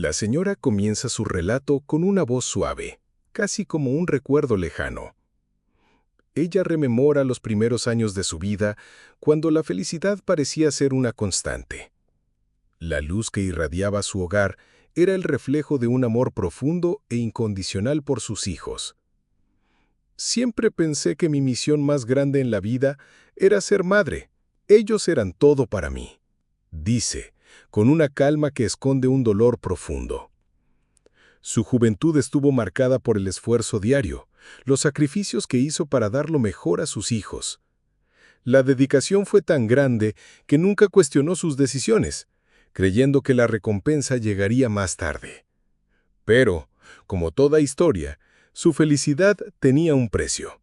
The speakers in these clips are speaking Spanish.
La señora comienza su relato con una voz suave, casi como un recuerdo lejano. Ella rememora los primeros años de su vida, cuando la felicidad parecía ser una constante. La luz que irradiaba su hogar era el reflejo de un amor profundo e incondicional por sus hijos. Siempre pensé que mi misión más grande en la vida era ser madre. Ellos eran todo para mí, dice, con una calma que esconde un dolor profundo. Su juventud estuvo marcada por el esfuerzo diario, los sacrificios que hizo para dar lo mejor a sus hijos. La dedicación fue tan grande que nunca cuestionó sus decisiones, creyendo que la recompensa llegaría más tarde. Pero, como toda historia, su felicidad tenía un precio.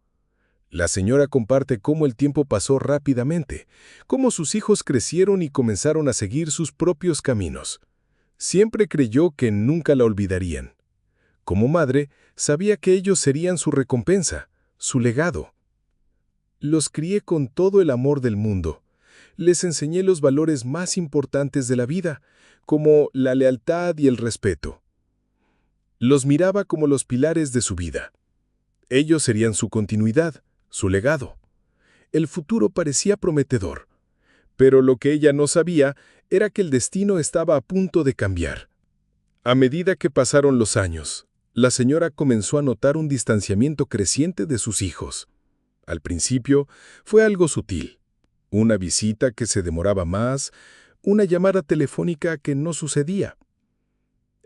La señora comparte cómo el tiempo pasó rápidamente, cómo sus hijos crecieron y comenzaron a seguir sus propios caminos. Siempre creyó que nunca la olvidarían. Como madre, sabía que ellos serían su recompensa, su legado. Los crié con todo el amor del mundo. Les enseñé los valores más importantes de la vida, como la lealtad y el respeto. Los miraba como los pilares de su vida. Ellos serían su continuidad, su legado. El futuro parecía prometedor, pero lo que ella no sabía era que el destino estaba a punto de cambiar. A medida que pasaron los años, la señora comenzó a notar un distanciamiento creciente de sus hijos. Al principio, fue algo sutil. Una visita que se demoraba más, una llamada telefónica que no sucedía.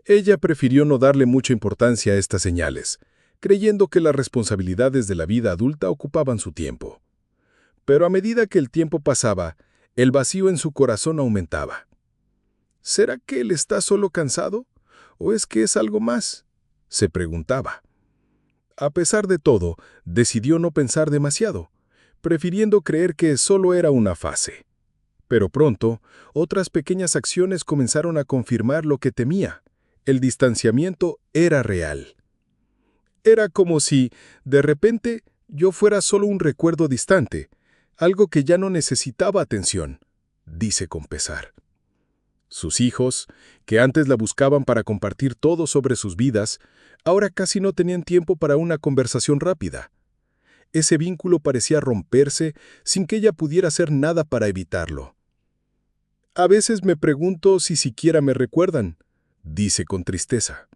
Ella prefirió no darle mucha importancia a estas señales, creyendo que las responsabilidades de la vida adulta ocupaban su tiempo. Pero a medida que el tiempo pasaba, el vacío en su corazón aumentaba. ¿Será que él está solo cansado? ¿O es que es algo más?, se preguntaba. A pesar de todo, decidió no pensar demasiado, prefiriendo creer que solo era una fase. Pero pronto, otras pequeñas acciones comenzaron a confirmar lo que temía. El distanciamiento era real. Era como si, de repente, yo fuera solo un recuerdo distante, algo que ya no necesitaba atención, dice con pesar. Sus hijos, que antes la buscaban para compartir todo sobre sus vidas, ahora casi no tenían tiempo para una conversación rápida. Ese vínculo parecía romperse sin que ella pudiera hacer nada para evitarlo. A veces me pregunto si siquiera me recuerdan, dice con tristeza.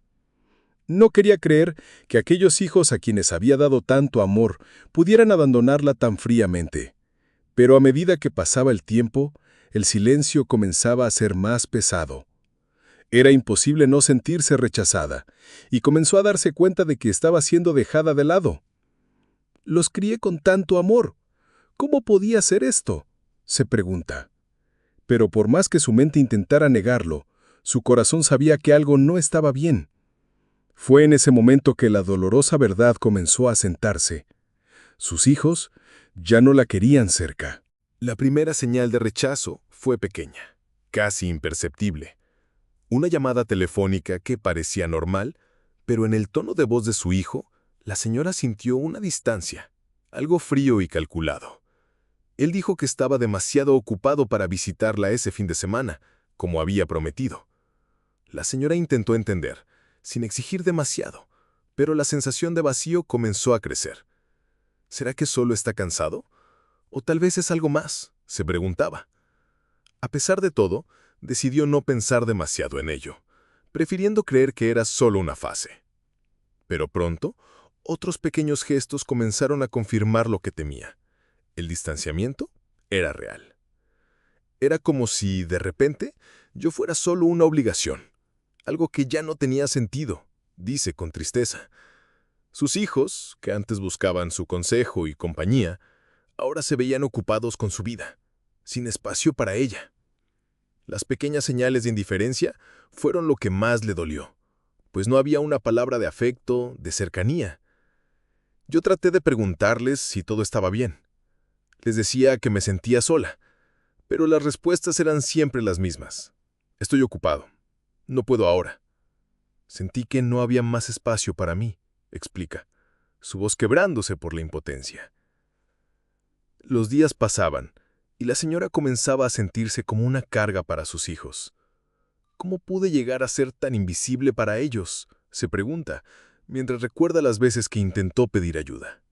No quería creer que aquellos hijos a quienes había dado tanto amor pudieran abandonarla tan fríamente. Pero a medida que pasaba el tiempo, el silencio comenzaba a ser más pesado. Era imposible no sentirse rechazada, y comenzó a darse cuenta de que estaba siendo dejada de lado. Los crié con tanto amor. ¿Cómo podía ser esto?, se pregunta. Pero por más que su mente intentara negarlo, su corazón sabía que algo no estaba bien. Fue en ese momento que la dolorosa verdad comenzó a sentarse. Sus hijos ya no la querían cerca. La primera señal de rechazo fue pequeña, casi imperceptible. Una llamada telefónica que parecía normal, pero en el tono de voz de su hijo, la señora sintió una distancia, algo frío y calculado. Él dijo que estaba demasiado ocupado para visitarla ese fin de semana, como había prometido. La señora intentó entender, sin exigir demasiado, pero la sensación de vacío comenzó a crecer. ¿Será que solo está cansado? ¿O tal vez es algo más?, se preguntaba. A pesar de todo, decidió no pensar demasiado en ello, prefiriendo creer que era solo una fase. Pero pronto, otros pequeños gestos comenzaron a confirmar lo que temía. El distanciamiento era real. Era como si, de repente, yo fuera solo una obligación, algo que ya no tenía sentido, dice con tristeza. Sus hijos, que antes buscaban su consejo y compañía, ahora se veían ocupados con su vida, sin espacio para ella. Las pequeñas señales de indiferencia fueron lo que más le dolió, pues no había una palabra de afecto, de cercanía. Yo traté de preguntarles si todo estaba bien. Les decía que me sentía sola, pero las respuestas eran siempre las mismas. Estoy ocupado. No puedo ahora. Sentí que no había más espacio para mí, explica, su voz quebrándose por la impotencia. Los días pasaban, y la señora comenzaba a sentirse como una carga para sus hijos. ¿Cómo pude llegar a ser tan invisible para ellos?, se pregunta, mientras recuerda las veces que intentó pedir ayuda.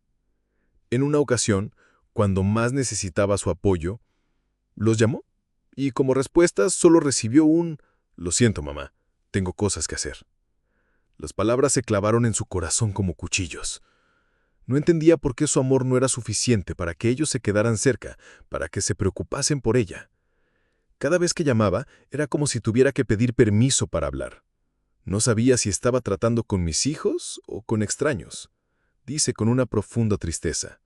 En una ocasión, cuando más necesitaba su apoyo, los llamó y como respuesta solo recibió un «Lo siento, mamá, tengo cosas que hacer». Las palabras se clavaron en su corazón como cuchillos. No entendía por qué su amor no era suficiente para que ellos se quedaran cerca, para que se preocupasen por ella. Cada vez que llamaba, era como si tuviera que pedir permiso para hablar. No sabía si estaba tratando con mis hijos o con extraños, dice con una profunda tristeza.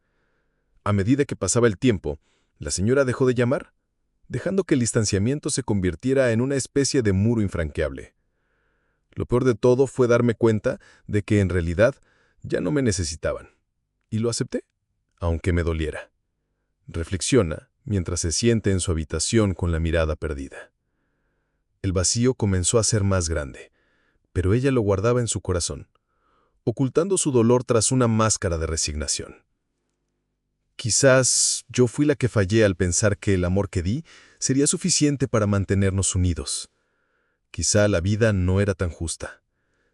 A medida que pasaba el tiempo, la señora dejó de llamar, dejando que el distanciamiento se convirtiera en una especie de muro infranqueable. Lo peor de todo fue darme cuenta de que en realidad ya no me necesitaban. Y lo acepté, aunque me doliera. Reflexiona mientras se siente en su habitación con la mirada perdida. El vacío comenzó a ser más grande, pero ella lo guardaba en su corazón, ocultando su dolor tras una máscara de resignación. Quizás yo fui la que fallé al pensar que el amor que di sería suficiente para mantenernos unidos. Quizá la vida no era tan justa.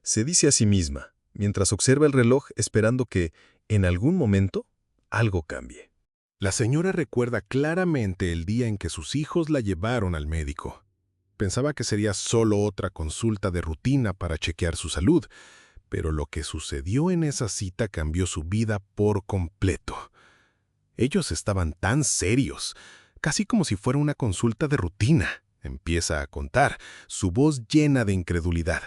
Se dice a sí misma, mientras observa el reloj esperando que, en algún momento, algo cambie. La señora recuerda claramente el día en que sus hijos la llevaron al médico. Pensaba que sería solo otra consulta de rutina para chequear su salud, pero lo que sucedió en esa cita cambió su vida por completo. Ellos estaban tan serios, casi como si fuera una consulta de rutina. Empieza a contar, su voz llena de incredulidad.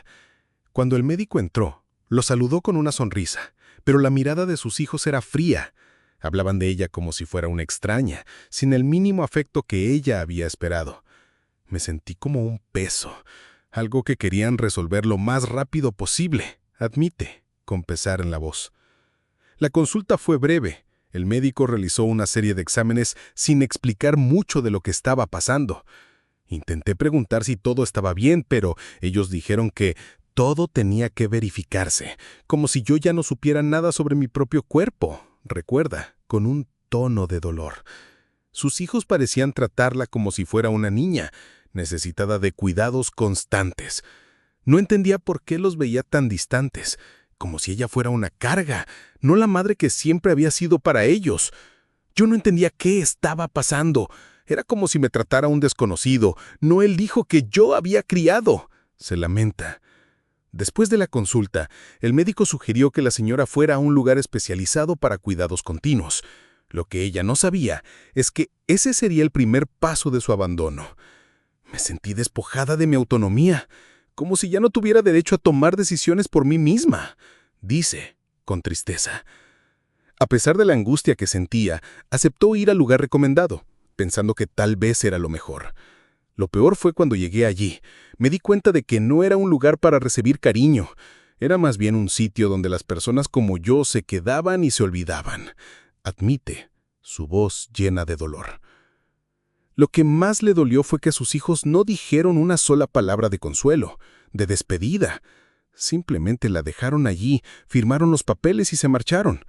Cuando el médico entró, lo saludó con una sonrisa, pero la mirada de sus hijos era fría. Hablaban de ella como si fuera una extraña, sin el mínimo afecto que ella había esperado. Me sentí como un peso, algo que querían resolver lo más rápido posible, admite, con pesar en la voz. La consulta fue breve. El médico realizó una serie de exámenes sin explicar mucho de lo que estaba pasando. Intenté preguntar si todo estaba bien, pero ellos dijeron que todo tenía que verificarse, como si yo ya no supiera nada sobre mi propio cuerpo, recuerda, con un tono de dolor. Sus hijos parecían tratarla como si fuera una niña, necesitada de cuidados constantes. No entendía por qué los veía tan distantes, como si ella fuera una carga, no la madre que siempre había sido para ellos. Yo no entendía qué estaba pasando. Era como si me tratara un desconocido, no el hijo que yo había criado. Se lamenta. Después de la consulta, el médico sugirió que la señora fuera a un lugar especializado para cuidados continuos. Lo que ella no sabía es que ese sería el primer paso de su abandono. Me sentí despojada de mi autonomía, como si ya no tuviera derecho a tomar decisiones por mí misma, dice, con tristeza. A pesar de la angustia que sentía, aceptó ir al lugar recomendado, pensando que tal vez era lo mejor. Lo peor fue cuando llegué allí. Me di cuenta de que no era un lugar para recibir cariño. Era más bien un sitio donde las personas como yo se quedaban y se olvidaban. Admite, su voz llena de dolor. Lo que más le dolió fue que sus hijos no dijeron una sola palabra de consuelo, de despedida. Simplemente la dejaron allí, firmaron los papeles y se marcharon.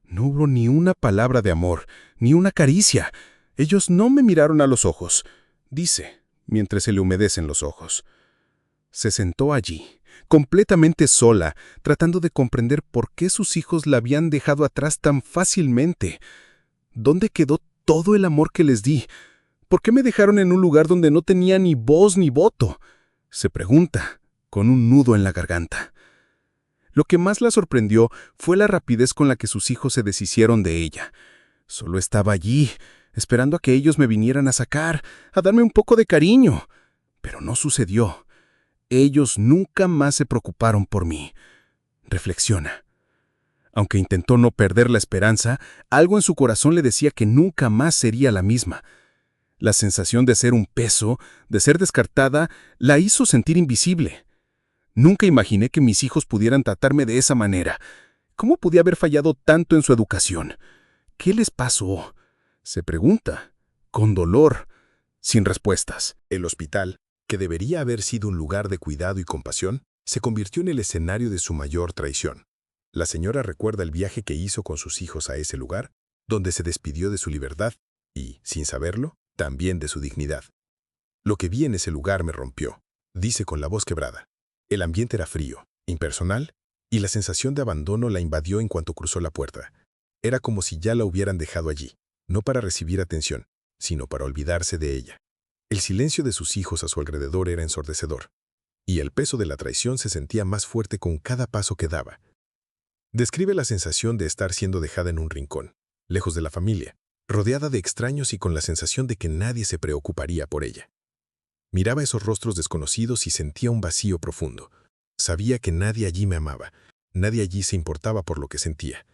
No hubo ni una palabra de amor, ni una caricia. Ellos no me miraron a los ojos, dice, mientras se le humedecen los ojos. Se sentó allí, completamente sola, tratando de comprender por qué sus hijos la habían dejado atrás tan fácilmente. ¿Dónde quedó todo el amor que les di? ¿Por qué me dejaron en un lugar donde no tenía ni voz ni voto? Se pregunta, con un nudo en la garganta. Lo que más la sorprendió fue la rapidez con la que sus hijos se deshicieron de ella. Solo estaba allí, esperando a que ellos me vinieran a sacar, a darme un poco de cariño. Pero no sucedió. Ellos nunca más se preocuparon por mí. Reflexiona. Aunque intentó no perder la esperanza, algo en su corazón le decía que nunca más sería la misma. La sensación de ser un peso, de ser descartada, la hizo sentir invisible. Nunca imaginé que mis hijos pudieran tratarme de esa manera. ¿Cómo podía haber fallado tanto en su educación? ¿Qué les pasó? Se pregunta, con dolor, sin respuestas. El hospital, que debería haber sido un lugar de cuidado y compasión, se convirtió en el escenario de su mayor traición. La señora recuerda el viaje que hizo con sus hijos a ese lugar, donde se despidió de su libertad y, sin saberlo, también de su dignidad. Lo que vi en ese lugar me rompió. dice con la voz quebrada. El ambiente era frío, impersonal, y la sensación de abandono la invadió en cuanto cruzó la puerta. Era como si ya la hubieran dejado allí, no para recibir atención, sino para olvidarse de ella. El silencio de sus hijos a su alrededor era ensordecedor, y el peso de la traición se sentía más fuerte con cada paso que daba. Describe la sensación de estar siendo dejada en un rincón, lejos de la familia, rodeada de extraños y con la sensación de que nadie se preocuparía por ella. Miraba esos rostros desconocidos y sentía un vacío profundo. Sabía que nadie allí me amaba, nadie allí se importaba por lo que sentía.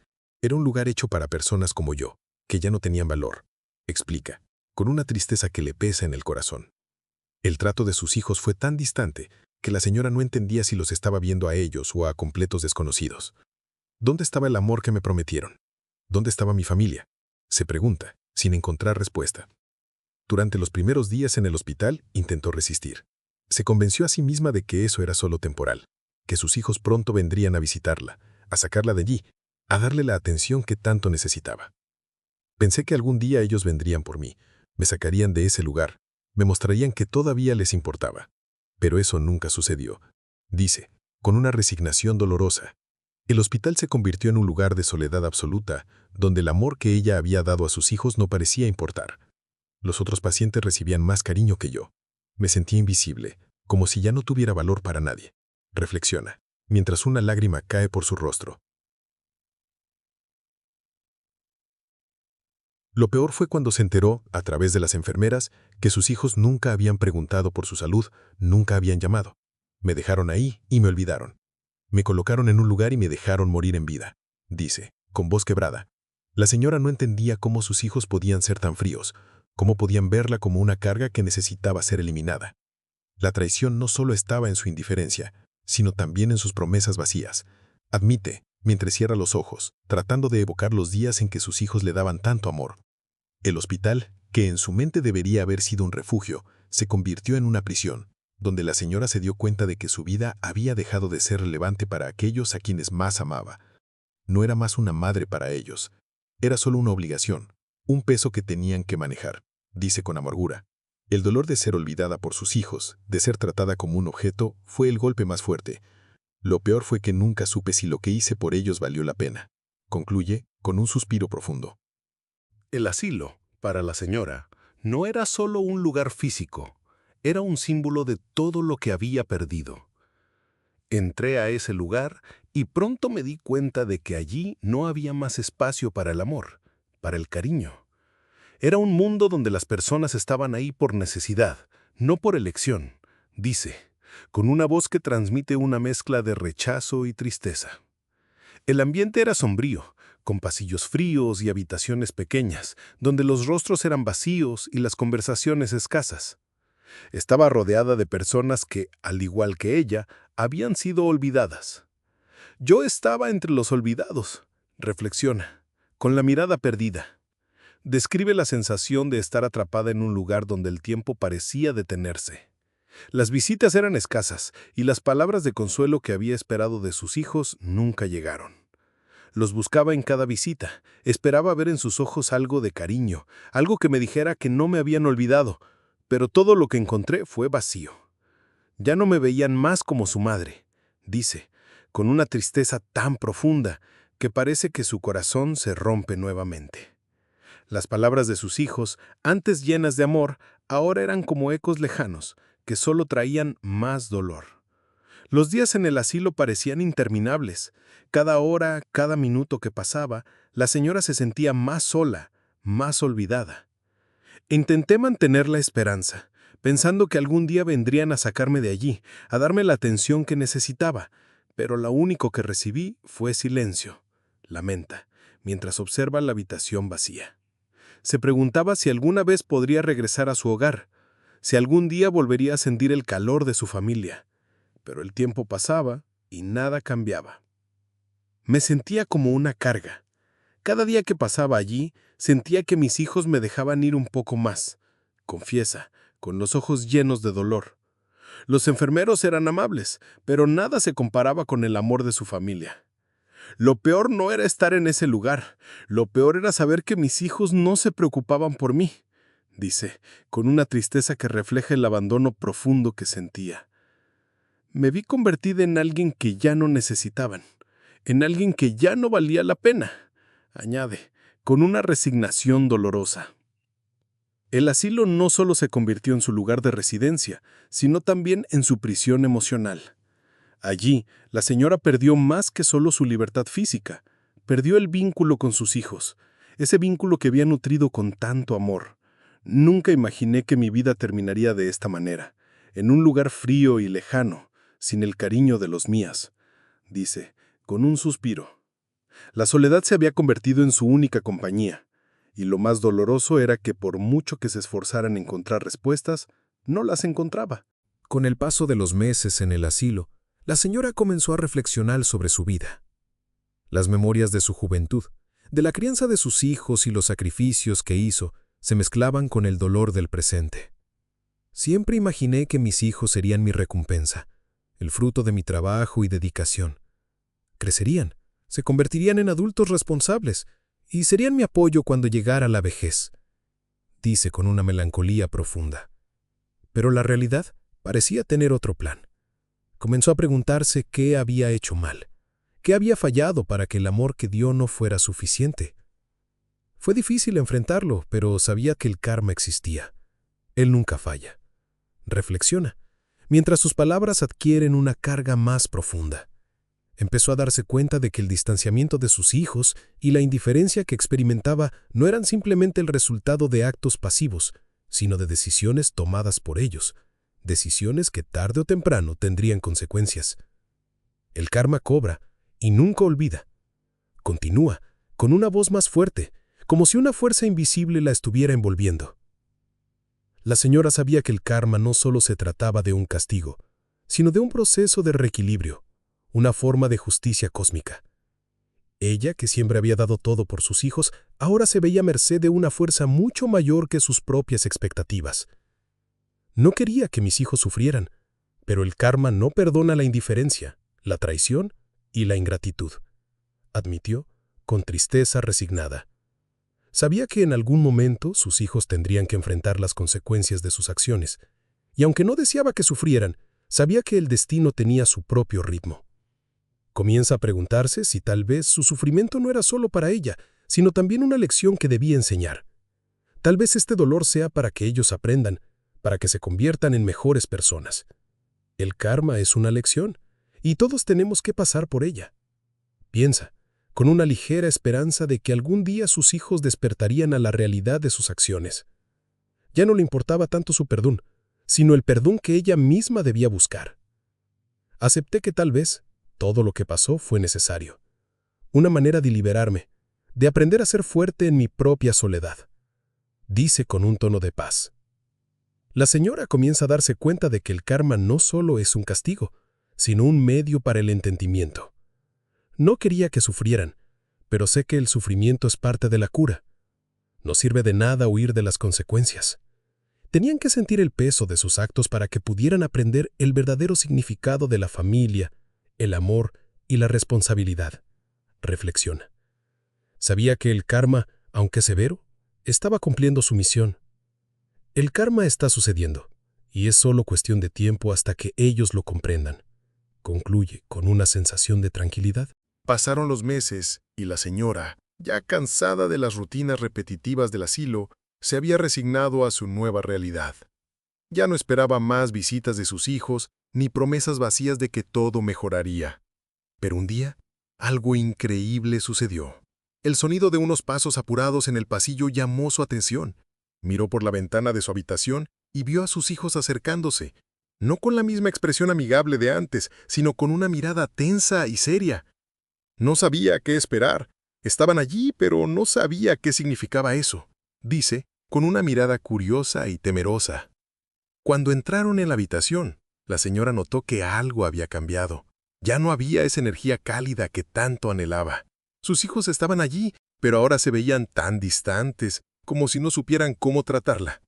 Era un lugar hecho para personas como yo, que ya no tenían valor, explica, con una tristeza que le pesa en el corazón. El trato de sus hijos fue tan distante que la señora no entendía si los estaba viendo a ellos o a completos desconocidos. ¿Dónde estaba el amor que me prometieron? ¿Dónde estaba mi familia? Se pregunta, sin encontrar respuesta. Durante los primeros días en el hospital intentó resistir. Se convenció a sí misma de que eso era solo temporal, que sus hijos pronto vendrían a visitarla, a sacarla de allí, a darle la atención que tanto necesitaba. Pensé que algún día ellos vendrían por mí, me sacarían de ese lugar, me mostrarían que todavía les importaba. Pero eso nunca sucedió, dice, con una resignación dolorosa. El hospital se convirtió en un lugar de soledad absoluta, donde el amor que ella había dado a sus hijos no parecía importar. Los otros pacientes recibían más cariño que yo. Me sentía invisible, como si ya no tuviera valor para nadie. Reflexiona, mientras una lágrima cae por su rostro. Lo peor fue cuando se enteró, a través de las enfermeras, que sus hijos nunca habían preguntado por su salud, nunca habían llamado. Me dejaron ahí y me olvidaron. Me colocaron en un lugar y me dejaron morir en vida, dice, con voz quebrada. La señora no entendía cómo sus hijos podían ser tan fríos, cómo podían verla como una carga que necesitaba ser eliminada. La traición no solo estaba en su indiferencia, sino también en sus promesas vacías. Admite, mientras cierra los ojos, tratando de evocar los días en que sus hijos le daban tanto amor. El hospital, que en su mente debería haber sido un refugio, se convirtió en una prisión, donde la señora se dio cuenta de que su vida había dejado de ser relevante para aquellos a quienes más amaba. No era más una madre para ellos. Era solo una obligación, un peso que tenían que manejar, dice con amargura. El dolor de ser olvidada por sus hijos, de ser tratada como un objeto, fue el golpe más fuerte. Lo peor fue que nunca supe si lo que hice por ellos valió la pena. Concluye con un suspiro profundo. El asilo, para la señora, no era solo un lugar físico, era un símbolo de todo lo que había perdido. Entré a ese lugar y pronto me di cuenta de que allí no había más espacio para el amor, para el cariño. Era un mundo donde las personas estaban ahí por necesidad, no por elección, dice, con una voz que transmite una mezcla de rechazo y tristeza. El ambiente era sombrío, con pasillos fríos y habitaciones pequeñas, donde los rostros eran vacíos y las conversaciones escasas. Estaba rodeada de personas que, al igual que ella, habían sido olvidadas. Yo estaba entre los olvidados, reflexiona, con la mirada perdida. Describe la sensación de estar atrapada en un lugar donde el tiempo parecía detenerse. Las visitas eran escasas y las palabras de consuelo que había esperado de sus hijos nunca llegaron. Los buscaba en cada visita, esperaba ver en sus ojos algo de cariño, algo que me dijera que no me habían olvidado, pero todo lo que encontré fue vacío. Ya no me veían más como su madre, dice, con una tristeza tan profunda que parece que su corazón se rompe nuevamente. Las palabras de sus hijos, antes llenas de amor, ahora eran como ecos lejanos, que solo traían más dolor. Los días en el asilo parecían interminables. Cada hora, cada minuto que pasaba, la señora se sentía más sola, más olvidada. Intenté mantener la esperanza, pensando que algún día vendrían a sacarme de allí, a darme la atención que necesitaba, pero lo único que recibí fue silencio, lamenta, mientras observa la habitación vacía. Se preguntaba si alguna vez podría regresar a su hogar, si algún día volvería a sentir el calor de su familia. Pero el tiempo pasaba y nada cambiaba. Me sentía como una carga. Cada día que pasaba allí, sentía que mis hijos me dejaban ir un poco más, confiesa, con los ojos llenos de dolor. Los enfermeros eran amables, pero nada se comparaba con el amor de su familia. Lo peor no era estar en ese lugar, lo peor era saber que mis hijos no se preocupaban por mí, dice, con una tristeza que refleja el abandono profundo que sentía. Me vi convertida en alguien que ya no necesitaban, en alguien que ya no valía la pena, añade, con una resignación dolorosa. El asilo no solo se convirtió en su lugar de residencia, sino también en su prisión emocional. Allí, la señora perdió más que solo su libertad física, perdió el vínculo con sus hijos, ese vínculo que había nutrido con tanto amor. Nunca imaginé que mi vida terminaría de esta manera, en un lugar frío y lejano, sin el cariño de los mías, dice, con un suspiro. La soledad se había convertido en su única compañía, y lo más doloroso era que por mucho que se esforzara en encontrar respuestas, no las encontraba. Con el paso de los meses en el asilo, la señora comenzó a reflexionar sobre su vida. Las memorias de su juventud, de la crianza de sus hijos y los sacrificios que hizo, se mezclaban con el dolor del presente. Siempre imaginé que mis hijos serían mi recompensa, el fruto de mi trabajo y dedicación. Crecerían, se convertirían en adultos responsables y serían mi apoyo cuando llegara la vejez, dice con una melancolía profunda. Pero la realidad parecía tener otro plan. Comenzó a preguntarse qué había hecho mal, qué había fallado para que el amor que dio no fuera suficiente. Fue difícil enfrentarlo, pero sabía que el karma existía. Él nunca falla. Reflexiona, mientras sus palabras adquieren una carga más profunda. Empezó a darse cuenta de que el distanciamiento de sus hijos y la indiferencia que experimentaba no eran simplemente el resultado de actos pasivos, sino de decisiones tomadas por ellos, decisiones que tarde o temprano tendrían consecuencias. El karma cobra y nunca olvida. Continúa, con una voz más fuerte, como si una fuerza invisible la estuviera envolviendo. La señora sabía que el karma no solo se trataba de un castigo, sino de un proceso de reequilibrio, una forma de justicia cósmica. Ella, que siempre había dado todo por sus hijos, ahora se veía a merced de una fuerza mucho mayor que sus propias expectativas. No quería que mis hijos sufrieran, pero el karma no perdona la indiferencia, la traición y la ingratitud, admitió, con tristeza resignada. Sabía que en algún momento sus hijos tendrían que enfrentar las consecuencias de sus acciones, y aunque no deseaba que sufrieran, sabía que el destino tenía su propio ritmo. Comienza a preguntarse si tal vez su sufrimiento no era solo para ella, sino también una lección que debía enseñar. Tal vez este dolor sea para que ellos aprendan, para que se conviertan en mejores personas. El karma es una lección, y todos tenemos que pasar por ella. Piensa, con una ligera esperanza de que algún día sus hijos despertarían a la realidad de sus acciones. Ya no le importaba tanto su perdón, sino el perdón que ella misma debía buscar. Acepté que tal vez todo lo que pasó fue necesario. Una manera de liberarme, de aprender a ser fuerte en mi propia soledad, dice con un tono de paz. La señora comienza a darse cuenta de que el karma no solo es un castigo, sino un medio para el entendimiento. No quería que sufrieran, pero sé que el sufrimiento es parte de la cura. No sirve de nada huir de las consecuencias. Tenían que sentir el peso de sus actos para que pudieran aprender el verdadero significado de la familia, el amor y la responsabilidad. Reflexiona. Sabía que el karma, aunque severo, estaba cumpliendo su misión. El karma está sucediendo, y es solo cuestión de tiempo hasta que ellos lo comprendan. Concluye con una sensación de tranquilidad. Pasaron los meses y la señora, ya cansada de las rutinas repetitivas del asilo, se había resignado a su nueva realidad. Ya no esperaba más visitas de sus hijos ni promesas vacías de que todo mejoraría. Pero un día, algo increíble sucedió. El sonido de unos pasos apurados en el pasillo llamó su atención. Miró por la ventana de su habitación y vio a sus hijos acercándose, no con la misma expresión amigable de antes, sino con una mirada tensa y seria. No sabía qué esperar. Estaban allí, pero no sabía qué significaba eso, dice, con una mirada curiosa y temerosa. Cuando entraron en la habitación, la señora notó que algo había cambiado. Ya no había esa energía cálida que tanto anhelaba. Sus hijos estaban allí, pero ahora se veían tan distantes, como si no supieran cómo tratarla.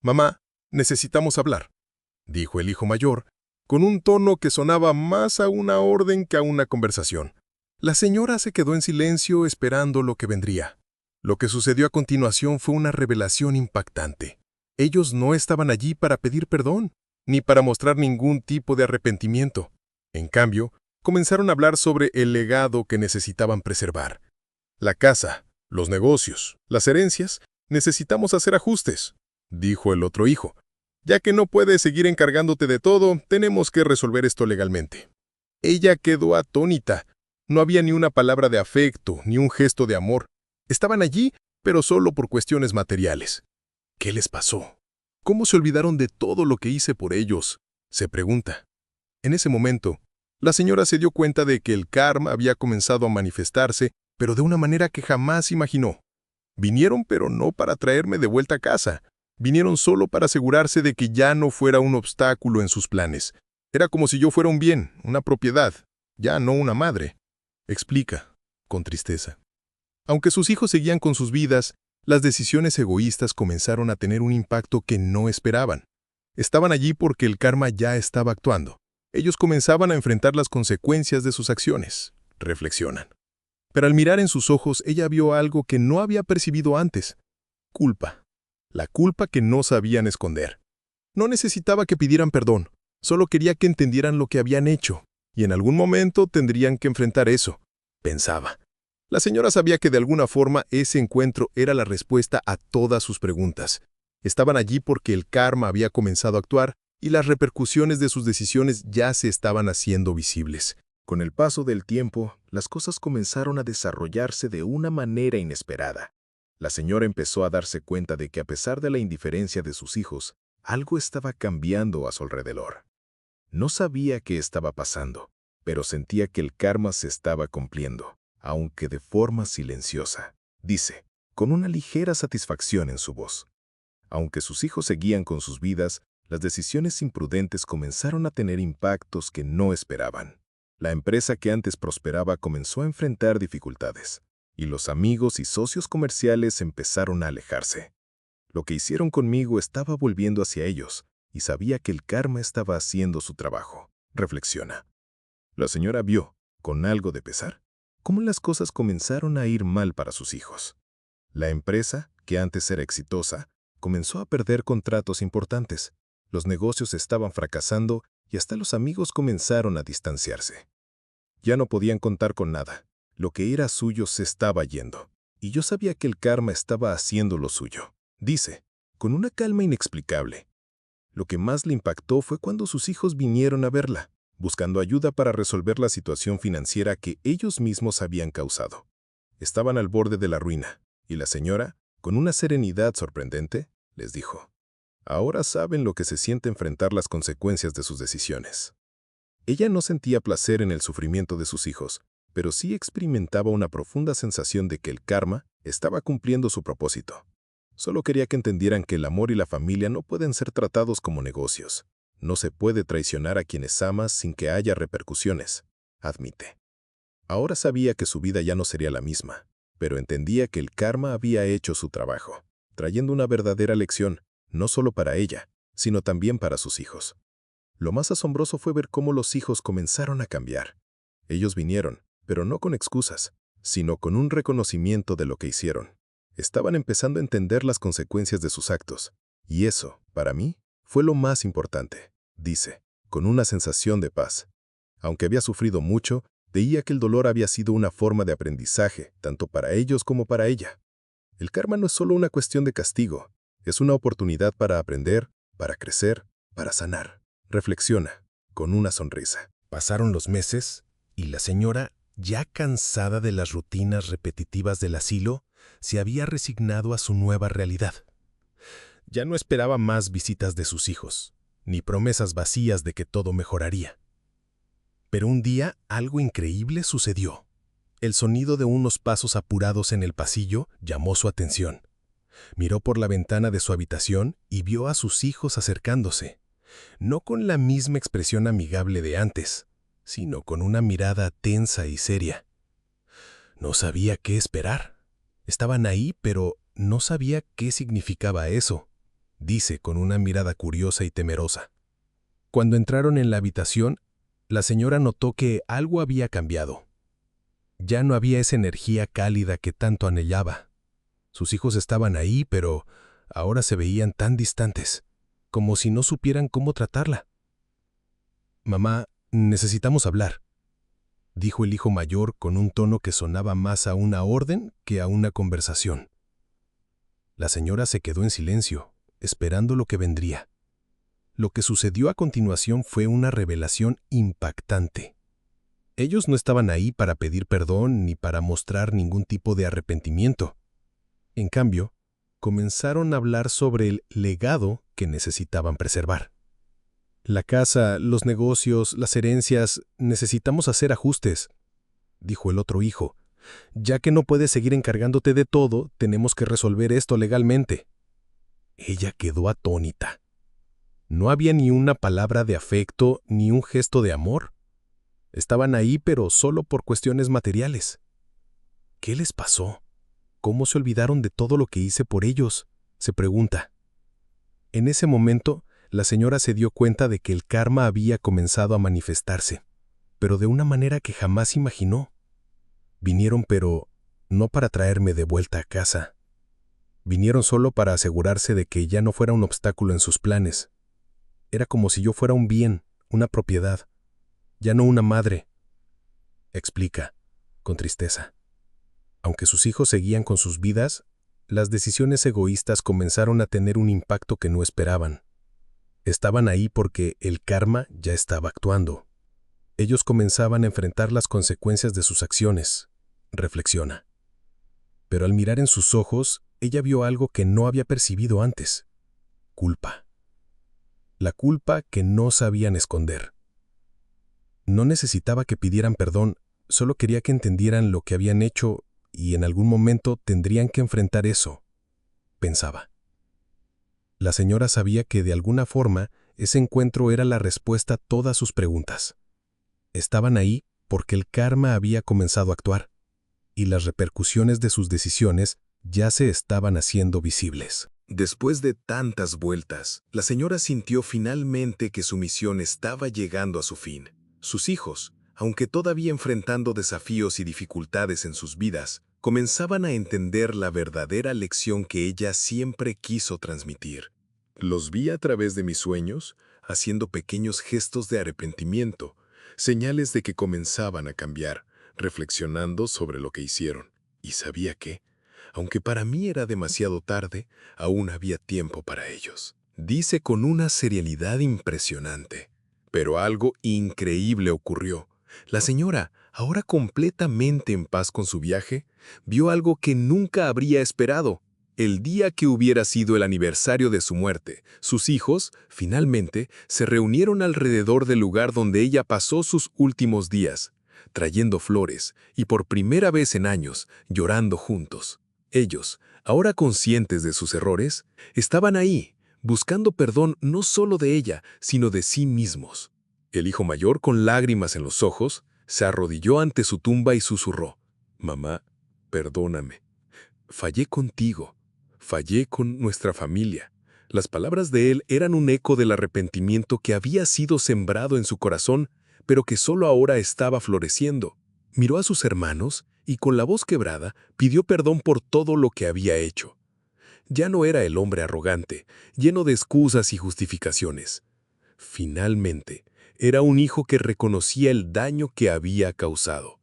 «Mamá, necesitamos hablar», dijo el hijo mayor, con un tono que sonaba más a una orden que a una conversación. La señora se quedó en silencio esperando lo que vendría. Lo que sucedió a continuación fue una revelación impactante. Ellos no estaban allí para pedir perdón, ni para mostrar ningún tipo de arrepentimiento. En cambio, comenzaron a hablar sobre el legado que necesitaban preservar. La casa, los negocios, las herencias, necesitamos hacer ajustes, dijo el otro hijo. Ya que no puedes seguir encargándote de todo, tenemos que resolver esto legalmente. Ella quedó atónita. No había ni una palabra de afecto, ni un gesto de amor. Estaban allí, pero solo por cuestiones materiales. ¿Qué les pasó? ¿Cómo se olvidaron de todo lo que hice por ellos?, se pregunta. En ese momento, la señora se dio cuenta de que el karma había comenzado a manifestarse, pero de una manera que jamás imaginó. Vinieron, pero no para traerme de vuelta a casa. Vinieron solo para asegurarse de que ya no fuera un obstáculo en sus planes. Era como si yo fuera un bien, una propiedad, ya no una madre, explica, con tristeza. Aunque sus hijos seguían con sus vidas, las decisiones egoístas comenzaron a tener un impacto que no esperaban. Estaban allí porque el karma ya estaba actuando. Ellos comenzaban a enfrentar las consecuencias de sus acciones, reflexionan. Pero al mirar en sus ojos, ella vio algo que no había percibido antes. Culpa. La culpa que no sabían esconder. No necesitaba que pidieran perdón, solo quería que entendieran lo que habían hecho, y en algún momento tendrían que enfrentar eso, pensaba. La señora sabía que de alguna forma ese encuentro era la respuesta a todas sus preguntas. Estaban allí porque el karma había comenzado a actuar y las repercusiones de sus decisiones ya se estaban haciendo visibles. Con el paso del tiempo, las cosas comenzaron a desarrollarse de una manera inesperada. La señora empezó a darse cuenta de que a pesar de la indiferencia de sus hijos, algo estaba cambiando a su alrededor. No sabía qué estaba pasando, pero sentía que el karma se estaba cumpliendo, aunque de forma silenciosa, dice, con una ligera satisfacción en su voz. Aunque sus hijos seguían con sus vidas, las decisiones imprudentes comenzaron a tener impactos que no esperaban. La empresa que antes prosperaba comenzó a enfrentar dificultades, y los amigos y socios comerciales empezaron a alejarse. Lo que hicieron conmigo estaba volviendo hacia ellos, y sabía que el karma estaba haciendo su trabajo, reflexiona. La señora vio, con algo de pesar, cómo las cosas comenzaron a ir mal para sus hijos. La empresa, que antes era exitosa, comenzó a perder contratos importantes. Los negocios estaban fracasando y hasta los amigos comenzaron a distanciarse. Ya no podían contar con nada. Lo que era suyo se estaba yendo. Y yo sabía que el karma estaba haciendo lo suyo, dice, con una calma inexplicable. Lo que más le impactó fue cuando sus hijos vinieron a verla, buscando ayuda para resolver la situación financiera que ellos mismos habían causado. Estaban al borde de la ruina, y la señora, con una serenidad sorprendente, les dijo, ahora saben lo que se siente enfrentar las consecuencias de sus decisiones. Ella no sentía placer en el sufrimiento de sus hijos, pero sí experimentaba una profunda sensación de que el karma estaba cumpliendo su propósito. Solo quería que entendieran que el amor y la familia no pueden ser tratados como negocios. No se puede traicionar a quienes amas sin que haya repercusiones, admite. Ahora sabía que su vida ya no sería la misma, pero entendía que el karma había hecho su trabajo, trayendo una verdadera lección, no solo para ella, sino también para sus hijos. Lo más asombroso fue ver cómo los hijos comenzaron a cambiar. Ellos vinieron, pero no con excusas, sino con un reconocimiento de lo que hicieron. Estaban empezando a entender las consecuencias de sus actos, y eso, para mí, fue lo más importante, dice, con una sensación de paz. Aunque había sufrido mucho, veía que el dolor había sido una forma de aprendizaje, tanto para ellos como para ella. El karma no es solo una cuestión de castigo, es una oportunidad para aprender, para crecer, para sanar. Reflexiona, con una sonrisa. Pasaron los meses, y la señora, ya cansada de las rutinas repetitivas del asilo, se había resignado a su nueva realidad. Ya no esperaba más visitas de sus hijos, ni promesas vacías de que todo mejoraría. Pero un día algo increíble sucedió. El sonido de unos pasos apurados en el pasillo llamó su atención. Miró por la ventana de su habitación y vio a sus hijos acercándose, no con la misma expresión amigable de antes, sino con una mirada tensa y seria. No sabía qué esperar. Estaban ahí, pero no sabía qué significaba eso, dice con una mirada curiosa y temerosa. Cuando entraron en la habitación, la señora notó que algo había cambiado. Ya no había esa energía cálida que tanto anhelaba. Sus hijos estaban ahí, pero ahora se veían tan distantes. como si no supieran cómo tratarla. «Mamá, necesitamos hablar», dijo el hijo mayor con un tono que sonaba más a una orden que a una conversación. La señora se quedó en silencio, esperando lo que vendría. Lo que sucedió a continuación fue una revelación impactante. Ellos no estaban ahí para pedir perdón ni para mostrar ningún tipo de arrepentimiento. En cambio, comenzaron a hablar sobre el legado que necesitaban preservar. «La casa, los negocios, las herencias, necesitamos hacer ajustes», dijo el otro hijo. «Ya que no puedes seguir encargándote de todo, tenemos que resolver esto legalmente». Ella quedó atónita. No había ni una palabra de afecto ni un gesto de amor. Estaban ahí, pero solo por cuestiones materiales. ¿Qué les pasó? ¿Cómo se olvidaron de todo lo que hice por ellos?, se pregunta. En ese momento, la señora se dio cuenta de que el karma había comenzado a manifestarse, pero de una manera que jamás imaginó. Vinieron, pero no para traerme de vuelta a casa. Vinieron solo para asegurarse de que ya no fuera un obstáculo en sus planes. Era como si yo fuera un bien, una propiedad, ya no una madre, explica, con tristeza. Aunque sus hijos seguían con sus vidas, las decisiones egoístas comenzaron a tener un impacto que no esperaban. Estaban ahí porque el karma ya estaba actuando. Ellos comenzaban a enfrentar las consecuencias de sus acciones, reflexiona. Pero al mirar en sus ojos, ella vio algo que no había percibido antes: culpa. La culpa que no sabían esconder. No necesitaba que pidieran perdón, solo quería que entendieran lo que habían hecho y en algún momento tendrían que enfrentar eso, pensaba. La señora sabía que de alguna forma ese encuentro era la respuesta a todas sus preguntas. Estaban ahí porque el karma había comenzado a actuar y las repercusiones de sus decisiones ya se estaban haciendo visibles. Después de tantas vueltas, la señora sintió finalmente que su misión estaba llegando a su fin. Sus hijos, aunque todavía enfrentando desafíos y dificultades en sus vidas, comenzaban a entender la verdadera lección que ella siempre quiso transmitir. Los vi a través de mis sueños, haciendo pequeños gestos de arrepentimiento, señales de que comenzaban a cambiar, reflexionando sobre lo que hicieron. Y sabía que, aunque para mí era demasiado tarde, aún había tiempo para ellos. Dice con una seriedad impresionante. Pero algo increíble ocurrió. La señora, ahora completamente en paz con su viaje, vio algo que nunca habría esperado. El día que hubiera sido el aniversario de su muerte, sus hijos, finalmente, se reunieron alrededor del lugar donde ella pasó sus últimos días, trayendo flores y por primera vez en años, llorando juntos. Ellos, ahora conscientes de sus errores, estaban ahí, buscando perdón no solo de ella, sino de sí mismos. El hijo mayor, con lágrimas en los ojos, se arrodilló ante su tumba y susurró: «Mamá, perdóname. Fallé contigo. Fallé con nuestra familia». Las palabras de él eran un eco del arrepentimiento que había sido sembrado en su corazón, pero que solo ahora estaba floreciendo. Miró a sus hermanos y con la voz quebrada pidió perdón por todo lo que había hecho. Ya no era el hombre arrogante, lleno de excusas y justificaciones. Finalmente, era un hijo que reconocía el daño que había causado.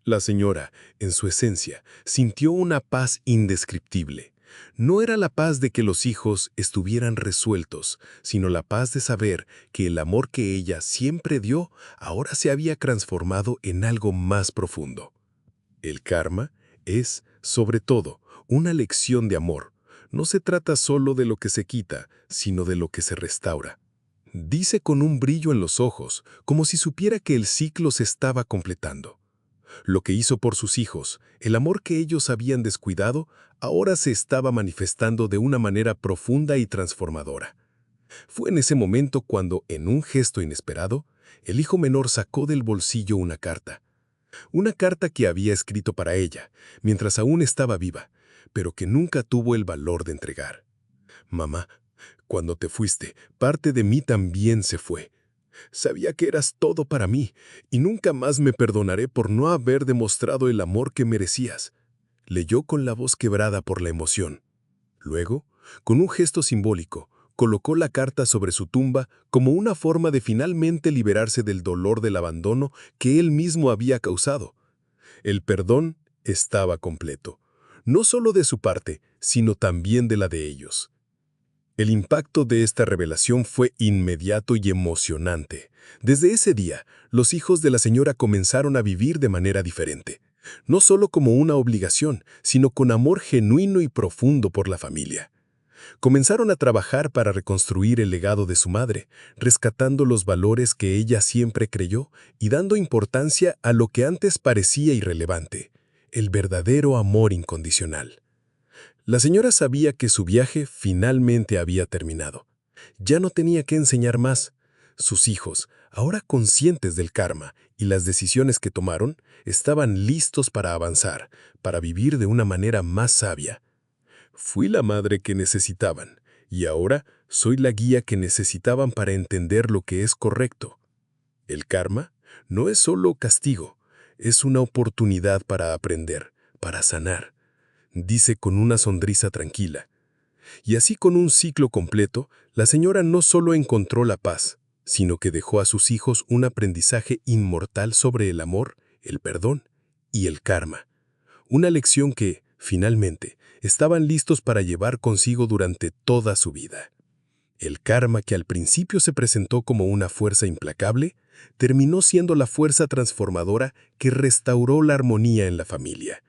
La señora, en su esencia, sintió una paz indescriptible. No era la paz de que los hijos estuvieran resueltos, sino la paz de saber que el amor que ella siempre dio ahora se había transformado en algo más profundo. El karma es, sobre todo, una lección de amor. No se trata solo de lo que se quita, sino de lo que se restaura. Dice con un brillo en los ojos, como si supiera que el ciclo se estaba completando. Lo que hizo por sus hijos, el amor que ellos habían descuidado, ahora se estaba manifestando de una manera profunda y transformadora. Fue en ese momento cuando, en un gesto inesperado, el hijo menor sacó del bolsillo una carta. Una carta que había escrito para ella, mientras aún estaba viva, pero que nunca tuvo el valor de entregar. «Mamá, cuando te fuiste, parte de mí también se fue. Sabía que eras todo para mí, y nunca más me perdonaré por no haber demostrado el amor que merecías», leyó con la voz quebrada por la emoción. Luego, con un gesto simbólico, colocó la carta sobre su tumba como una forma de finalmente liberarse del dolor del abandono que él mismo había causado. El perdón estaba completo, no solo de su parte, sino también de la de ellos. El impacto de esta revelación fue inmediato y emocionante. Desde ese día, los hijos de la señora comenzaron a vivir de manera diferente, no solo como una obligación, sino con amor genuino y profundo por la familia. Comenzaron a trabajar para reconstruir el legado de su madre, rescatando los valores que ella siempre creyó y dando importancia a lo que antes parecía irrelevante, el verdadero amor incondicional. La señora sabía que su viaje finalmente había terminado. Ya no tenía que enseñar más. Sus hijos, ahora conscientes del karma y las decisiones que tomaron, estaban listos para avanzar, para vivir de una manera más sabia. Fui la madre que necesitaban, y ahora soy la guía que necesitaban para entender lo que es correcto. El karma no es solo castigo, es una oportunidad para aprender, para sanar, dice con una sonrisa tranquila. Y así con un ciclo completo, la señora no solo encontró la paz, sino que dejó a sus hijos un aprendizaje inmortal sobre el amor, el perdón y el karma. Una lección que, finalmente, estaban listos para llevar consigo durante toda su vida. El karma, que al principio se presentó como una fuerza implacable, terminó siendo la fuerza transformadora que restauró la armonía en la familia.